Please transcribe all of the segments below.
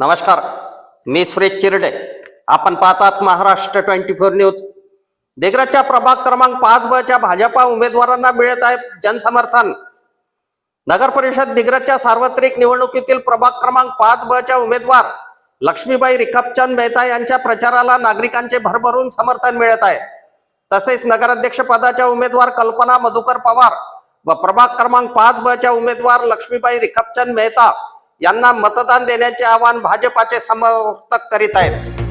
नमस्कार, मी सुरेश चिरडे. आपण पाहतात महाराष्ट्र 24 न्यूज. दिग्रजच्या प्रभाग क्रमांक 5 च्या भाजपा उमेदवारांना मिळत आहे जनसमर्थन. नगर परिषद दिग्रजच्या सार्वत्रिक निवडणुकीतील प्रभाग क्रमांक 5 च्या उमेदवार लक्ष्मीबाई रिकपचंद मेहता यांच्या प्रचाराला नागरिकांचे भरभरून समर्थन मिळत आहे. तसेच नगराध्यक्ष पदाच्या उमेदवार कल्पना मधुकर पवार व प्रभाग क्रमांक 5 च्या उमेदवार लक्ष्मीबाई रिकपचंद मेहता यांना मतदान देण्याचे आवाहन भाजपाचे समर्थक करीत आहेत.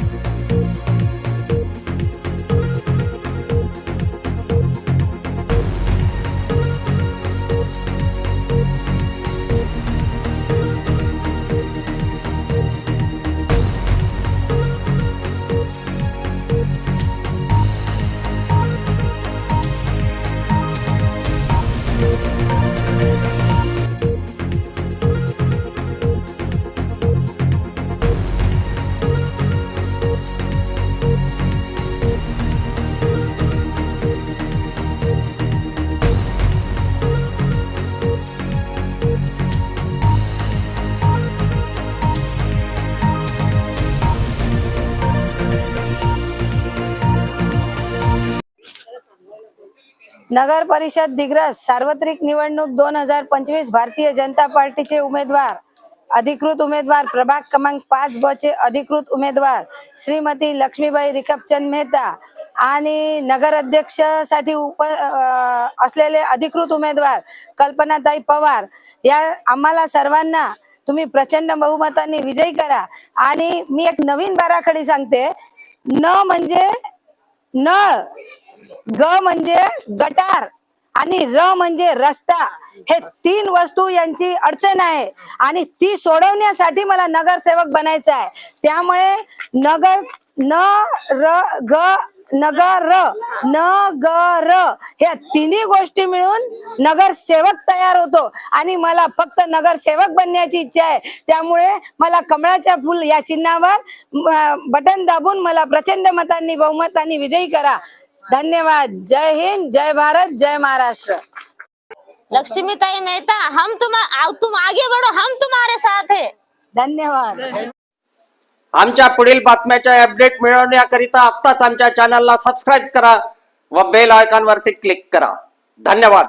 नगर परिषद दिग्रज सार्वत्रिक निवडणूक 2025 भारतीय जनता पार्टीचे उमेदवार अधिकृत उमेदवार प्रभाग क्रमांक 5 चे अधिकृत उमेदवार श्रीमती लक्ष्मीबाई रिकपचंद मेहता आणि नगर अध्यक्षसाठी असलेले अधिकृत उमेदवार कल्पनाताई पवार या आम्हाला सर्वांना तुम्ही प्रचंड बहुमताने विजयी करा. आणि मी एक नवीन बाराखडी सांगते. न म्हणजे नळ, ग म्हणजे गटार आणि र म्हणजे रस्ता. हे 3 वस्तू यांची अडचण आहे आणि ती सोडवण्यासाठी मला नगरसेवक बनायचं आहे. त्यामुळे नगर नगर ह्या तिन्ही गोष्टी मिळून नगरसेवक तयार होतो आणि मला फक्त नगरसेवक बनण्याची इच्छा आहे. त्यामुळे मला कमळाच्या फूल या चिन्हावर बटन दाबून मला प्रचंड मतांनी बहुमतांनी विजयी करा. धन्यवाद. जय हिंद, जय भारत, जय महाराष्ट्र. लक्ष्मीताई मेहता, तुम आगे बढ़ो, हम तुम्हारे साथ है. धन्यवाद. आमच्या पुढील बातम्याच्या अपडेट मिळवण्याकरिता आत्ताच आमच्या चॅनलला सबस्क्राईब करा व बेल आयकॉन वरती क्लिक करा. धन्यवाद.